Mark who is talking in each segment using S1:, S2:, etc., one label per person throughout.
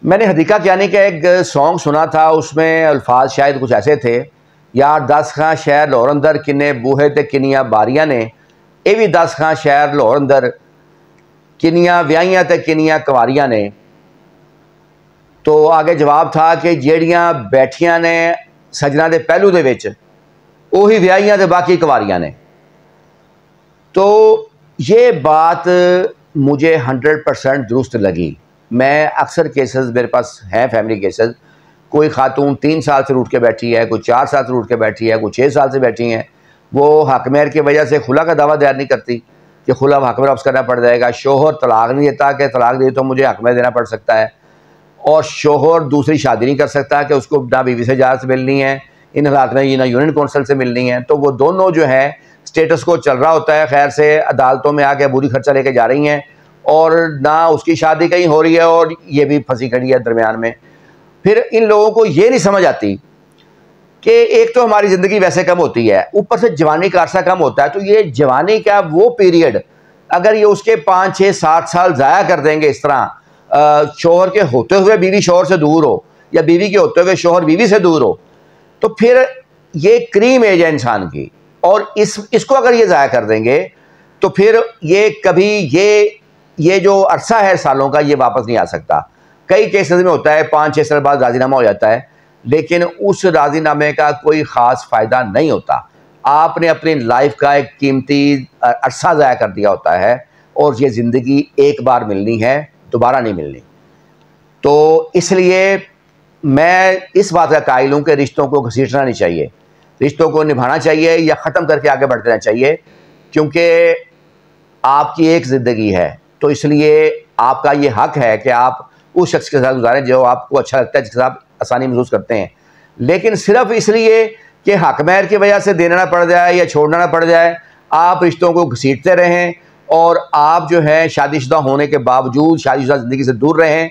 S1: मैंने हदीका कियानी का एक सॉन्ग सुना था, उसमें अल्फाज शायद कुछ ऐसे थे, यार 10 खां शहर लाहौर अंदर किन्ने बूहे ते किनिया बारियां ने, ये भी 10 खां शहर लाहौर अंदर किनिया व्याहियां ते किनिया कुंवारियां ने। तो आगे जवाब था कि जेड़ियां बैठियां ने सजना के पहलू दे विच उही व्याहियां ते बाकी कुंवारियां ने। तो ये बात मुझे 100% दुरुस्त लगी। मैं अक्सर केसेस मेरे पास हैं, फैमिली केसेस, कोई खातून 3 साल से रूठ के बैठी है, कोई 4 साल से रूठ के बैठी है, कोई 6 साल से बैठी हैं, वो हक महर की वजह से खुला का दावा दायर नहीं करती कि खुला हक महर वापस करना पड़ जाएगा। शोहर तलाक नहीं देता कि तलाक दे तो मुझे हक महर देना पड़ सकता है, और शोहर दूसरी शादी नहीं कर सकता कि उसको ना बीवी से इजाज़त मिलनी है, इन हालात में ना यूनियन कौंसल से मिलनी है। तो वो दोनों जो है स्टेटस को चल रहा होता है, खैर से अदालतों में आके बुरी खर्चा लेके जा रही हैं, और ना उसकी शादी कहीं हो रही है और ये भी फंसी खड़ी है दरमियान में। फिर इन लोगों को ये नहीं समझ आती कि एक तो हमारी ज़िंदगी वैसे कम होती है, ऊपर से जवानी का अरसा कम होता है। तो ये जवानी का वो पीरियड अगर ये उसके 5, 6, 7 साल ज़ाया कर देंगे इस तरह, शोहर के होते हुए बीवी शोहर से दूर हो, या बीवी के होते हुए शोहर बीवी से दूर हो, तो फिर ये क्रीम एज है इंसान की, और इसको अगर ये ज़ाया कर देंगे तो फिर ये कभी ये जो अरसा है सालों का, ये वापस नहीं आ सकता। कई केसेस में होता है 5-6 साल बाद राजीनामा हो जाता है, लेकिन उस राजीनामे का कोई ख़ास फ़ायदा नहीं होता। आपने अपनी लाइफ का एक कीमती अरसा ज़ाया कर दिया होता है, और ये ज़िंदगी एक बार मिलनी है, दोबारा नहीं मिलनी। तो इसलिए मैं इस बात का कायल हूँ कि रिश्तों को घसीटना नहीं चाहिए, रिश्तों को निभाना चाहिए या ख़त्म करके आगे बढ़ जाना चाहिए, क्योंकि आपकी एक ज़िंदगी है। तो इसलिए आपका ये हक है कि आप उस शख्स के साथ गुजारें जो आपको अच्छा लगता है, जिसके साथ आसानी महसूस करते हैं। लेकिन सिर्फ इसलिए कि हक महर की वजह से देना ना पड़ जाए या छोड़ना ना पड़ जाए, आप रिश्तों को घसीटते रहें, और आप जो है शादीशुदा होने के बावजूद शादीशुदा ज़िंदगी से दूर रहें,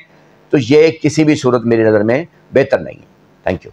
S1: तो ये किसी भी सूरत मेरी नज़र में बेहतर नहीं है। Thank you.